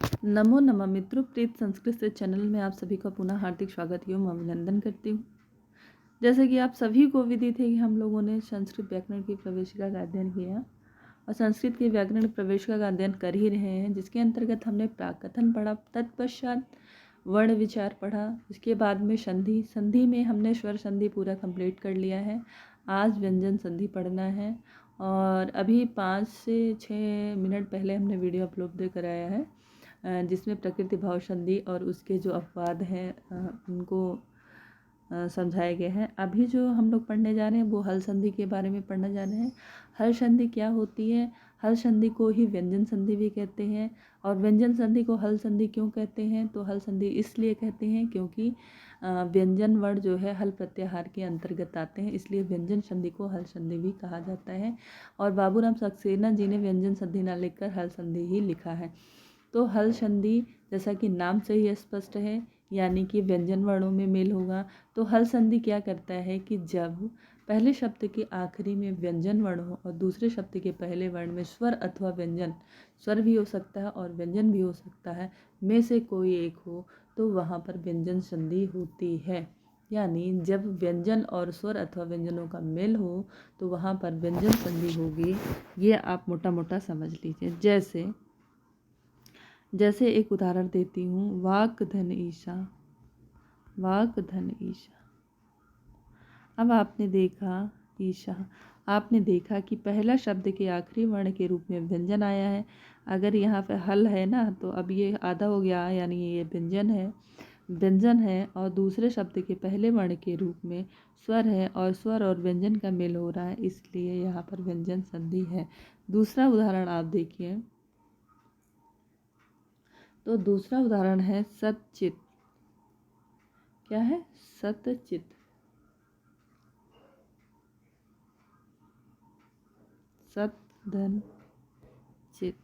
नमो नमः मित्रों, प्रीत संस्कृत से चैनल में आप सभी का पुनः हार्दिक स्वागत एवं अभिनंदन करती हूँ। जैसे कि आप सभी को विदित है कि हम लोगों ने संस्कृत व्याकरण की प्रवेशिका का अध्ययन किया और संस्कृत के व्याकरण प्रवेशिका का अध्ययन कर ही रहे हैं, जिसके अंतर्गत हमने प्राकथन पढ़ा, तत्पश्चात वर्ण विचार पढ़ा, उसके बाद में संधि में हमने स्वर संधि पूरा कंप्लीट कर लिया है। आज व्यंजन संधि पढ़ना है और अभी 5 से 6 मिनट पहले हमने वीडियो अपलोड कराया है जिसमें प्रकृति भाव संधि और उसके जो अपवाद हैं उनको समझाए गए हैं। अभी जो हम लोग पढ़ने जा रहे हैं वो हल संधि के बारे में पढ़ने जा रहे हैं। हल संधि क्या होती है? हल संधि को ही व्यंजन संधि भी कहते हैं। और व्यंजन संधि को हल संधि क्यों कहते हैं? तो हल संधि इसलिए कहते हैं क्योंकि व्यंजन वर्ण जो है हल प्रत्याहार के अंतर्गत आते हैं, इसलिए व्यंजन संधि को हल संधि भी कहा जाता है। और बाबूराम सक्सेना जी ने व्यंजन संधि ना लिखकर हल संधि ही लिखा है। तो हल संधि जैसा कि नाम से ही स्पष्ट है, यानी कि व्यंजन वर्णों में मेल होगा। तो हल संधि क्या करता है कि जब पहले शब्द के आखिरी में व्यंजन वर्ण हो और दूसरे शब्द के पहले वर्ण में स्वर अथवा व्यंजन, स्वर भी हो सकता है और व्यंजन भी हो सकता है, में से कोई एक हो, तो वहाँ पर व्यंजन संधि होती है। यानी जब व्यंजन और स्वर अथवा व्यंजनों का मेल हो तो वहाँ पर व्यंजन संधि होगी। ये आप मोटा मोटा समझ लीजिए। जैसे एक उदाहरण देती हूँ, वाक धन ईशा, वाक धन ईशा। अब आपने देखा ईशा, आपने देखा कि पहला शब्द के आखिरी वर्ण के रूप में व्यंजन आया है। अगर यहाँ पे हल है ना, तो अब ये आधा हो गया, यानी ये व्यंजन है और दूसरे शब्द के पहले वर्ण के रूप में स्वर है और स्वर और व्यंजन का मेल हो रहा है, इसलिए यहाँ पर व्यंजन संधि है। दूसरा उदाहरण आप देखिए, तो दूसरा उदाहरण है सतचित। क्या है? सतचित। सत धन चित।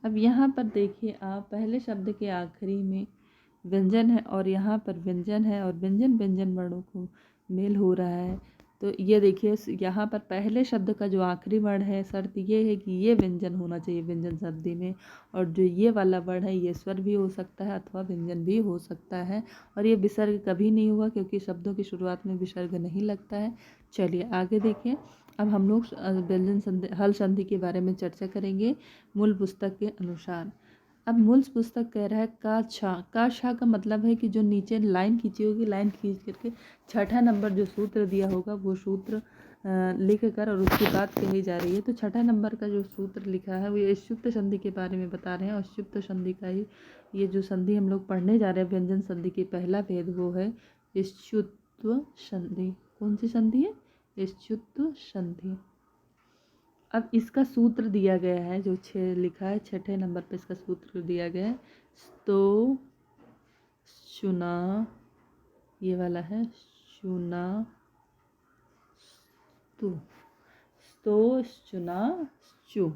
अब यहाँ पर देखिए आप, पहले शब्द के आखिरी में व्यंजन है और यहाँ पर व्यंजन है और व्यंजन वर्णों को मेल हो रहा है। तो ये देखिए यहाँ पर पहले शब्द का जो आखिरी वर्ण है, शर्त ये है कि ये व्यंजन होना चाहिए व्यंजन संधि में, और जो ये वाला वर्ण है ये स्वर भी हो सकता है अथवा व्यंजन भी हो सकता है, और ये विसर्ग कभी नहीं हुआ क्योंकि शब्दों की शुरुआत में विसर्ग नहीं लगता है। चलिए आगे देखिए। अब हम लोग व्यंजन संधि, हल संधि के बारे में चर्चा करेंगे मूल पुस्तक के अनुसार। अब मूल पुस्तक कह रहा है का छा का मतलब है कि जो नीचे लाइन खींची होगी, लाइन खींच करके छठा नंबर जो सूत्र दिया होगा वो सूत्र लिख कर और उसकी बात कही जा रही है। तो छठा नंबर का जो सूत्र लिखा है वो ये इष्युक्त संधि के बारे में बता रहे हैं, और इष्युक्त संधि का ही ये जो संधि हम लोग पढ़ने जा रहे हैं व्यंजन संधि की पहला भेद वो है इष्युत्व संधि। कौन सी संधि है? इष्युत्व संधि। अब इसका सूत्र दिया गया है, जो लिखा है छठे नंबर पे इसका सूत्र दिया गया है, स्तो चुना, ये वाला है चुना स्तु, स्तो चुना चु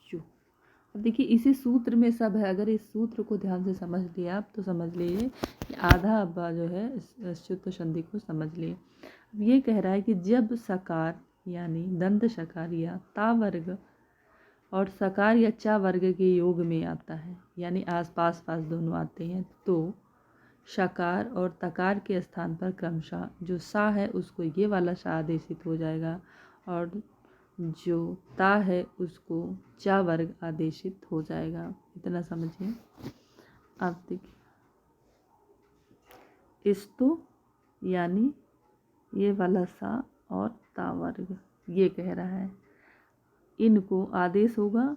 चु। अब देखिए इसी सूत्र में सब है, अगर इस सूत्र को ध्यान से समझ लिया आप तो समझ लीजिए कि आधा अब्बा जो है शुद्ध संधि को समझ लिए। अब ये कह रहा है कि जब सकार यानी दंत शकार या ता वर्ग और सकार या चा वर्ग के योग में आता है, यानी आस पास दोनों आते हैं, तो शकार और तकार के स्थान पर क्रमशः जो सा है उसको ये वाला सा आदेशित हो जाएगा और जो ता है उसको चा वर्ग आदेशित हो जाएगा। इतना समझिए। आप देखिए इस्तो यानी ये वाला सा और ता वर्ग, ये कह रहा है इनको आदेश होगा,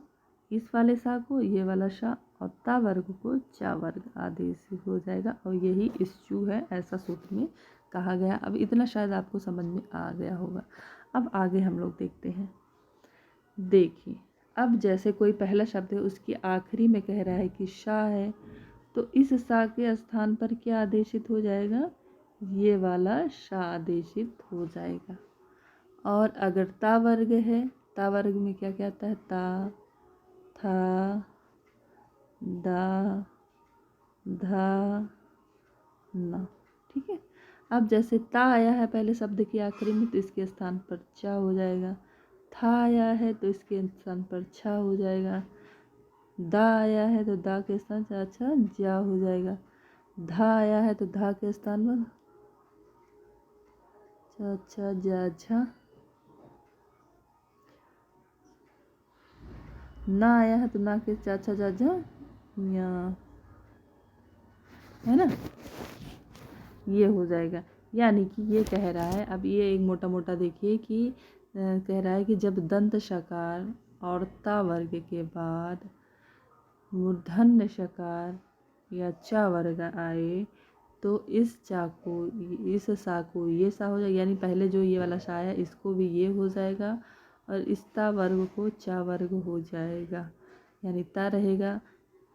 इस वाले सा को ये वाला सा और ता वर्ग को चा वर्ग आदेश हो जाएगा, और यही इश्चू है, ऐसा सूत्र में कहा गया। अब इतना शायद आपको समझ में आ गया होगा। अब आगे हम लोग देखते हैं। देखिए अब जैसे कोई पहला शब्द है उसकी आखिरी में कह रहा है कि शा है, तो इस सा के स्थान पर क्या आदेशित हो जाएगा? ये वाला शा आदेशित हो जाएगा। और अगर ता वर्ग है, ता वर्ग में क्या क्या आता है? ता, था, दा, धा, ना। ठीक है। अब जैसे ता आया है पहले शब्द के आखिरी में, तो इसके स्थान पर चा हो जाएगा। था आया है तो इसके स्थान पर छा हो जाएगा। दा आया है तो दा के स्थान पर अच्छा जा हो जाएगा। धा आया है तो धा के स्थान पर अच्छा जा झा। ना आया है तो ना के अच्छा जा झा या, है ना, ये हो जाएगा। यानी कि ये कह रहा है, अब ये एक मोटा मोटा देखिए कि कह रहा है कि जब दंत शकार और ता वर्ग के बाद मूर्धन्य शकार या चा वर्ग आए तो इस चा को, इस सा को ये सा हो जाएगा। यानी पहले जो ये वाला सा है इसको भी ये हो जाएगा और इस ता वर्ग को चा वर्ग हो जाएगा। यानी ता रहेगा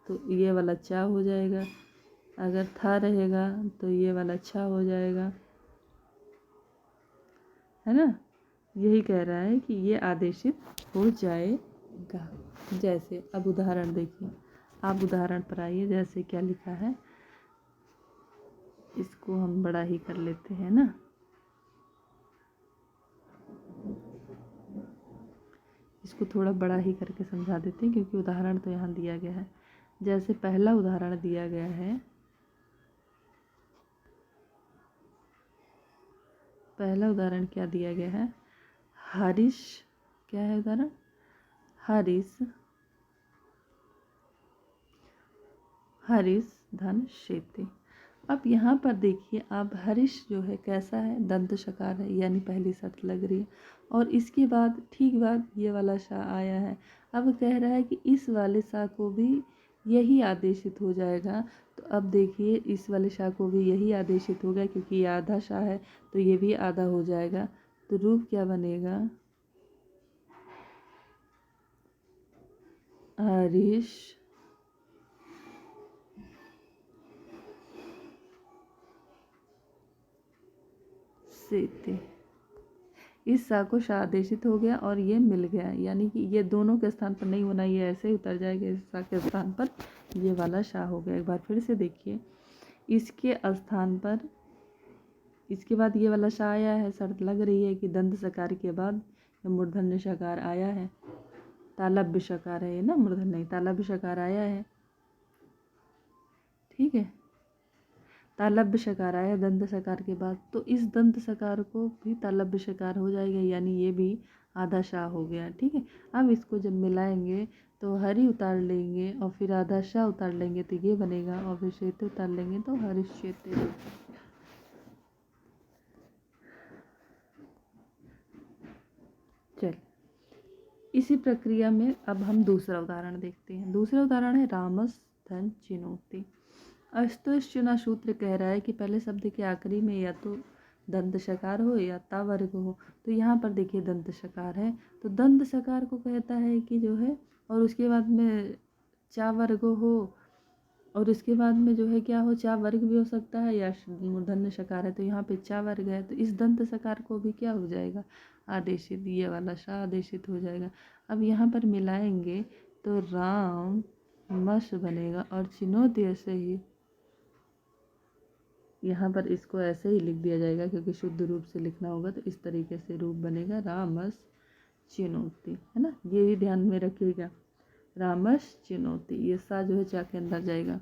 तो ये वाला चा हो जाएगा, अगर था रहेगा तो ये वाला छा हो जाएगा, है ना। यही कह रहा है कि ये आदेशित हो जाएगा। जैसे अब उदाहरण देखिए, आप उदाहरण पर आइए। जैसे क्या लिखा है, इसको हम बड़ा ही कर लेते हैं ना। इसको थोड़ा बड़ा ही करके समझा देते हैं क्योंकि उदाहरण तो यहाँ दिया गया है। जैसे पहला उदाहरण दिया गया है, पहला उदाहरण क्या दिया गया है, हरीश, क्या है उदाहरण, हरीश हरीश धन शेते। अब यहाँ पर देखिए, अब हरीश जो है कैसा है, दंत शकार है, यानी पहली शर्त लग रही है। और इसके बाद ठीक बाद ये वाला शा आया है। अब कह रहा है कि इस वाले शा को भी यही आदेशित हो जाएगा। तो अब देखिए इस वाले शा को भी यही आदेशित होगा क्योंकि ये आधा शा है तो ये भी आधा हो जाएगा। तो रूप क्या बनेगा, हरीश सेते। इस सा को शा आदेशित हो गया और ये मिल गया, यानी कि ये दोनों के स्थान पर नहीं होना, ये ऐसे ही उतर जाएगा। इस सा के स्थान पर ये वाला शा हो गया। एक बार फिर से देखिए, इसके स्थान पर इसके बाद ये वाला शा आया है। शर्त लग रही है कि दंत सकार के बाद मूर्धन्य शकार आया है, तालब्य शकार है ये ना, मूर्धन्य नहीं, तालब्य शकार आया है, ठीक है। तालब्य शकार आया दंत शकार के बाद, तो इस दंत शकार को भी तालब्य शकार हो जाएगा, यानी ये भी आधा शाह हो गया, ठीक है। अब इसको जब मिलाएंगे तो हरि उतार लेंगे और फिर आधा शाह उतार लेंगे तो ये बनेगा, और फिर शेते उतार लेंगे तो हरिश्चेते। चल, इसी प्रक्रिया में अब हम दूसरा उदाहरण देखते हैं। दूसरा उदाहरण है रामस धन चिनोती। अस्तुश्चुना सूत्र कह रहा है कि पहले शब्द के आखिरी में या तो दंत शकार हो या ता वर्ग हो। तो यहाँ पर देखिए दंत शकार है, तो दंत शकार को कहता है कि जो है, और उसके बाद में चा वर्ग हो, और उसके बाद में जो है क्या हो, चा वर्ग भी हो सकता है या मूर्धन्य शकार है। तो यहाँ पे चा वर्ग है तो इस दंत शकार को भी क्या हो जाएगा, आदेशित, ये वाला शा आदेशित हो जाएगा। अब यहाँ पर मिलाएंगे तो राम मश बनेगा और चिनोती ऐसे ही, यहाँ पर इसको ऐसे ही लिख दिया जाएगा क्योंकि शुद्ध रूप से लिखना होगा। तो इस तरीके से रूप बनेगा रामस चिनोती, है ना। ये भी ध्यान में रखिएगा, रामस चिनोती, ये सा जो है चा के अंदर जाएगा।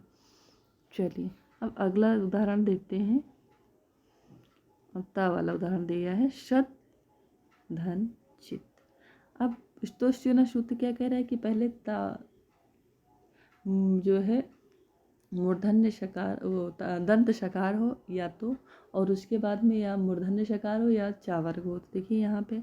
चलिए अब अगला उदाहरण देखते हैं। अब ता वाला उदाहरण दिया है, शत धन चित। अब स्तोष्यना सूत्र क्या कह रहा है कि पहले ता जो है मूर्धन्य शकार, वो दंत शकार हो या तो, और उसके बाद में या मूर्धन्य शकार हो या चा वर्ग हो। तो देखिए यहाँ पे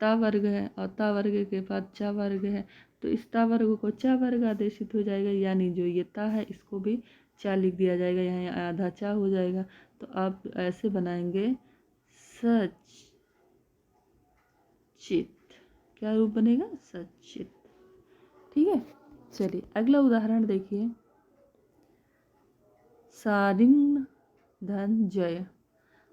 ता वर्ग है और ता वर्ग के बाद चा वर्ग है, तो इस ता वर्ग को चा वर्ग आदेशित हो जाएगा, यानी जो ये ता है इसको भी चा लिख दिया जाएगा, यहाँ आधा चा हो जाएगा। तो आप ऐसे बनाएंगे, सच चित, क्या रूप बनेगा, सचित, ठीक है। चलिए अगला उदाहरण देखिए, सारिंग धन जय।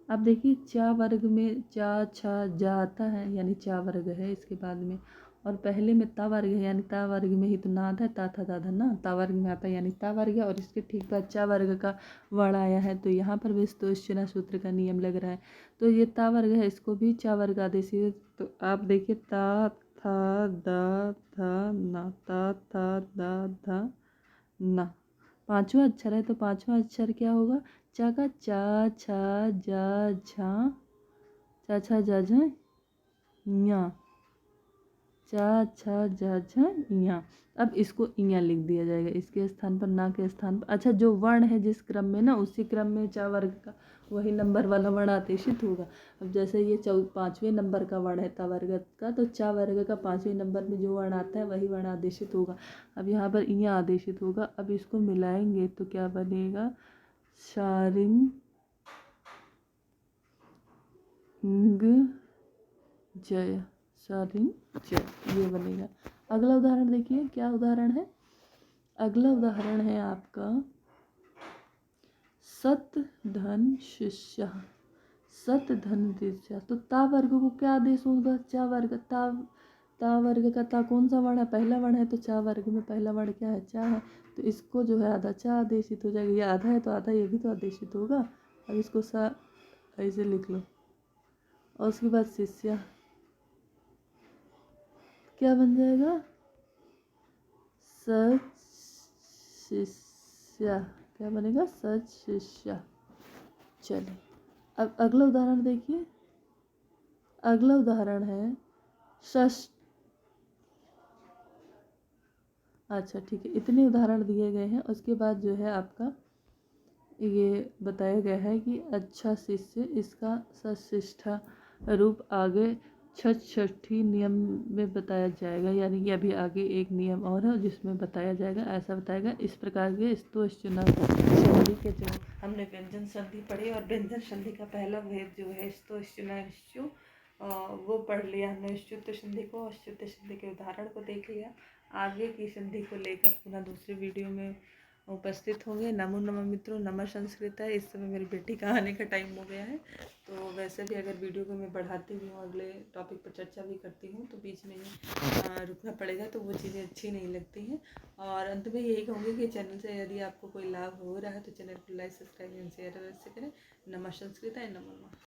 अब देखिए चा वर्ग में चा छा जा आता है, यानी चा वर्ग है इसके बाद में, और पहले में ता वर्ग है, यानी ता वर्ग में ही तो नाद है, ता था दाधा ना, ता वर्ग में आता है यानी ता वर्ग है, और इसके ठीक बाद चा वर्ग का वर्ण आया है। तो यहाँ पर भी स्तोष्चना सूत्र का नियम लग रहा है। तो ये ता वर्ग है, इसको भी चा वर्ग आदेशित। तो आप देखिए ता था द ध न त थ द ध न। पांचवा अक्षर है तो पांचवा अक्षर क्या होगा? चा का चा छा जा झा चा छा जा झा ञा चा छा जा झा ञा। अब इसको इया लिख दिया जाएगा, इसके स्थान पर ना के स्थान पर। अच्छा, जो वर्ण है जिस क्रम में ना, उसी क्रम में चा वर्ग का वही नंबर वाला वर्ण आदेशित होगा। अब जैसे ये 5वें नंबर का वर्ण है ता वर्ग का, तो चा वर्ग का 5वें नंबर में जो वर्ण आता है वही वर्ण आदेशित होगा। अब यहाँ पर इया आदेशित होगा। अब इसको मिलाएंगे तो क्या बनेगा? शारिंग जय, शारिंग जय, ये बनेगा। अगला उदाहरण देखिए, क्या उदाहरण है? अगला उदाहरण है आपका सत धन शिष्य। सत धन शिष्य, तो ता वर्ग को क्या आदेश होगा? चा वर्ग। ता वर्ग का ता कौन सा वर्ण है? पहला वर्ण है, तो चा वर्ग में पहला वर्ण क्या है? चा है, तो इसको जो है आधा चा आदेशित हो जाएगा। ये आधा है तो आधा ये भी तो आदेशित होगा। अब इसको सा ऐसे लिख लो, और उसके बाद शिष्य क्या बन जाएगा? सच शिष्य, क्या बनेगा? सच शिष्य। चलिए, अब अगला उदाहरण देखिए। अगला उदाहरण है षष्ठ। अच्छा ठीक है, इतने उदाहरण दिए गए हैं। उसके बाद जो है आपका ये बताया गया है कि अच्छा शिष्य, इसका सशिष्ठा रूप आगे छठी नियम में बताया जाएगा। यानी कि अभी आगे एक नियम और है जिसमें बताया जाएगा, ऐसा बताएगा। इस प्रकार के स्तुश्चुना संधि के जो हमने व्यंजन संधि पढ़ी, और व्यंजन संधि का पहला भेद जो है स्तुश्चुना वो पढ़ लिया हमने। स्तुत संधि को और स्तुत संधि के उदाहरण को देख लिया। आगे की संधि को लेकर पुनः दूसरी वीडियो में उपस्थित होंगे। नमो नमः मित्रों, नमः संस्कृत है। इस समय मेरी बेटी का आने का टाइम हो गया है, तो वैसे भी अगर वीडियो को मैं बढ़ाती हूँ, अगले टॉपिक पर चर्चा भी करती हूँ, तो बीच में ही रुकना पड़ेगा, तो वो चीज़ें अच्छी नहीं लगती हैं। और अंत में यही कहूँगी कि चैनल से यदि आपको कोई लाभ हो रहा है तो चैनल को लाइक, सब्सक्राइब एंड शेयर अवश्य करें। नमः संस्कृत है, नमो नमः।